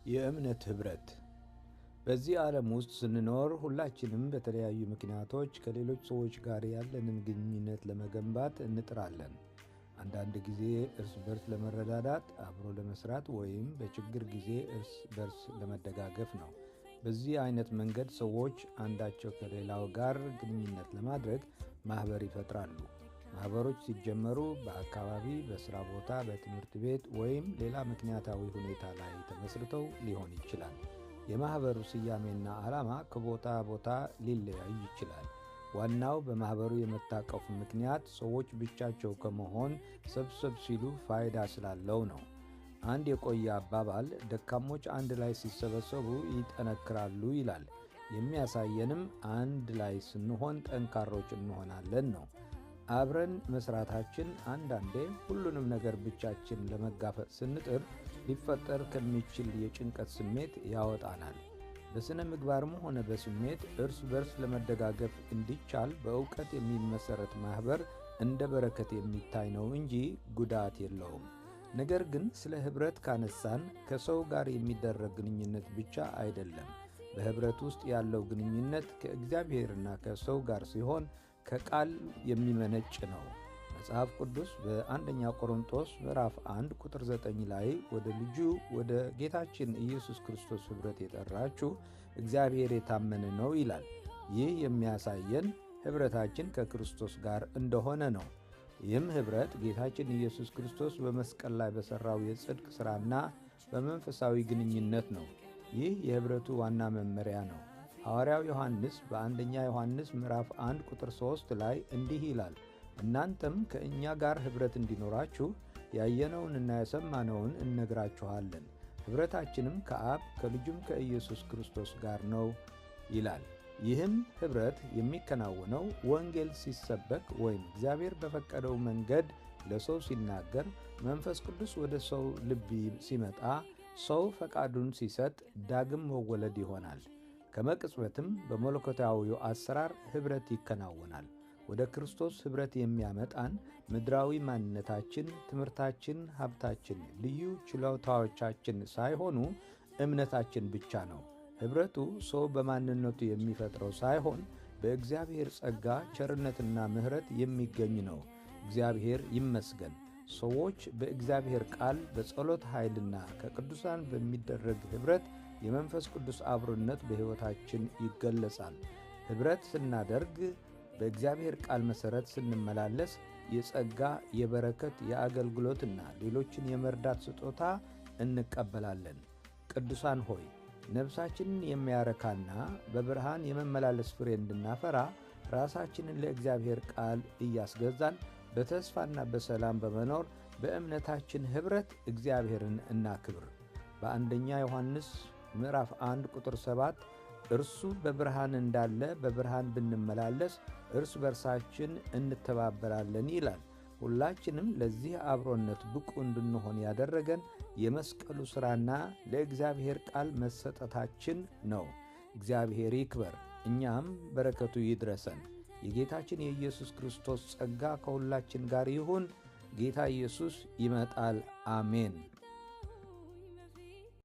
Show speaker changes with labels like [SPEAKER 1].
[SPEAKER 1] የእምነት ኅብረት። በዚህ ዓለም ውስጥ ስንኖር ሁላችንም በተለያዩ ምክንያቶች ከሌሎች ሰዎች ጋር ያለንን ግንኙነት ለመገንባት እንጥራለን። አንዳንድ ጊዜ እርስ በርስ ለመረዳዳት፣ አብሮ ለመስራት ወይም በችግር ጊዜ እርስ በርስ ለመደጋገፍ ነው። በዚህ አይነት መንገድ ሰዎች አንዳቸው ከሌላው ጋር ግንኙነት ለማድረግ ማኅበር ይፈጥራሉ። ማኅበሮች ሲጀመሩ በአካባቢ፣ በሥራ ቦታ፣ በትምህርት ቤት ወይም ሌላ ምክንያታዊ ሁኔታ ላይ ተመስርተው ሊሆን ይችላል። የማኅበሩ ስያሜና ዓላማ ከቦታ ቦታ ሊለያይ ይችላል። ዋናው በማኅበሩ የመታቀፉ ምክንያት ሰዎች ብቻቸው ከመሆን ሰብሰብ ሲሉ ፋይዳ ስላለው ነው። አንድ የቆየ አባባል ደካሞች አንድ ላይ ሲሰበሰቡ ይጠነክራሉ ይላል። የሚያሳየንም አንድ ላይ ስንሆን ጠንካሮች እንሆናለን ነው። አብረን መስራታችን አንዳንዴ ሁሉንም ነገር ብቻችን ለመጋፈጥ ስንጥር ሊፈጠር ከሚችል የጭንቀት ስሜት ያወጣናል። በሥነ ምግባርም ሆነ በስሜት እርስ በርስ ለመደጋገፍ እንዲቻል በእውቀት የሚመሠረት ማኅበር እንደ በረከት የሚታይ ነው እንጂ ጉዳት የለውም። ነገር ግን ስለ ኅብረት ካነሳን ከሰው ጋር የሚደረግ ግንኙነት ብቻ አይደለም። በኅብረት ውስጥ ያለው ግንኙነት ከእግዚአብሔርና ከሰው ጋር ሲሆን ከቃል የሚመነጭ ነው። መጽሐፍ ቅዱስ በአንደኛ ቆሮንቶስ ምዕራፍ 1 ቁጥር 9 ላይ ወደ ልጁ ወደ ጌታችን ኢየሱስ ክርስቶስ ኅብረት የጠራችሁ እግዚአብሔር የታመነ ነው ይላል። ይህ የሚያሳየን ኅብረታችን ከክርስቶስ ጋር እንደሆነ ነው። ይህም ኅብረት ጌታችን ኢየሱስ ክርስቶስ በመስቀል ላይ በሠራው የጽድቅ ሥራና በመንፈሳዊ ግንኙነት ነው። ይህ የኅብረቱ ዋና መመሪያ ነው። ሐዋርያው ዮሐንስ በአንደኛ ዮሐንስ ምዕራፍ 1 ቁጥር 3 ላይ እንዲህ ይላል፣ እናንተም ከእኛ ጋር ኅብረት እንዲኖራችሁ ያየነውንና የሰማነውን እንነግራችኋለን። ኅብረታችንም ከአብ ከልጁም ከኢየሱስ ክርስቶስ ጋር ነው ይላል። ይህም ኅብረት የሚከናወነው ወንጌል ሲሰበክ ወይም እግዚአብሔር በፈቀደው መንገድ ለሰው ሲናገር፣ መንፈስ ቅዱስ ወደ ሰው ልብ ሲመጣ፣ ሰው ፈቃዱን ሲሰጥ ዳግም መወለድ ይሆናል። ከመቅጽበትም በመለኮታዊው አሰራር ኅብረት ይከናወናል። ወደ ክርስቶስ ኅብረት የሚያመጣን ምድራዊ ማንነታችን፣ ትምህርታችን፣ ሀብታችን፣ ልዩ ችሎታዎቻችን ሳይሆኑ እምነታችን ብቻ ነው። ኅብረቱ ሰው በማንነቱ የሚፈጥረው ሳይሆን በእግዚአብሔር ጸጋ፣ ቸርነትና ምሕረት የሚገኝ ነው። እግዚአብሔር ይመስገን። ሰዎች በእግዚአብሔር ቃል፣ በጸሎት ኃይልና ከቅዱሳን በሚደረግ ኅብረት የመንፈስ ቅዱስ አብሮነት በሕይወታችን ይገለጻል። ኅብረት ስናደርግ በእግዚአብሔር ቃል መሠረት ስንመላለስ የጸጋ፣ የበረከት፣ የአገልግሎትና ሌሎችን የመርዳት ስጦታ እንቀበላለን። ቅዱሳን ሆይ ነፍሳችንን የሚያረካና በብርሃን የመመላለስ ፍሬ እንድናፈራ ራሳችንን ለእግዚአብሔር ቃል እያስገዛን በተስፋና በሰላም በመኖር በእምነታችን ኅብረት እግዚአብሔርን እናክብር። በአንደኛ ዮሐንስ ምዕራፍ 1 ቁጥር 7 እርሱ በብርሃን እንዳለ በብርሃን ብንመላለስ እርስ በርሳችን እንተባበራለን ይላል። ሁላችንም ለዚህ አብሮነት ብቁ እንድንሆን ያደረገን የመስቀሉ ሥራና ለእግዚአብሔር ቃል መሰጠታችን ነው። እግዚአብሔር ይክበር፣ እኛም በረከቱ ይድረሰን። የጌታችን የኢየሱስ ክርስቶስ ጸጋ ከሁላችን ጋር ይሁን። ጌታ ኢየሱስ ይመጣል። አሜን።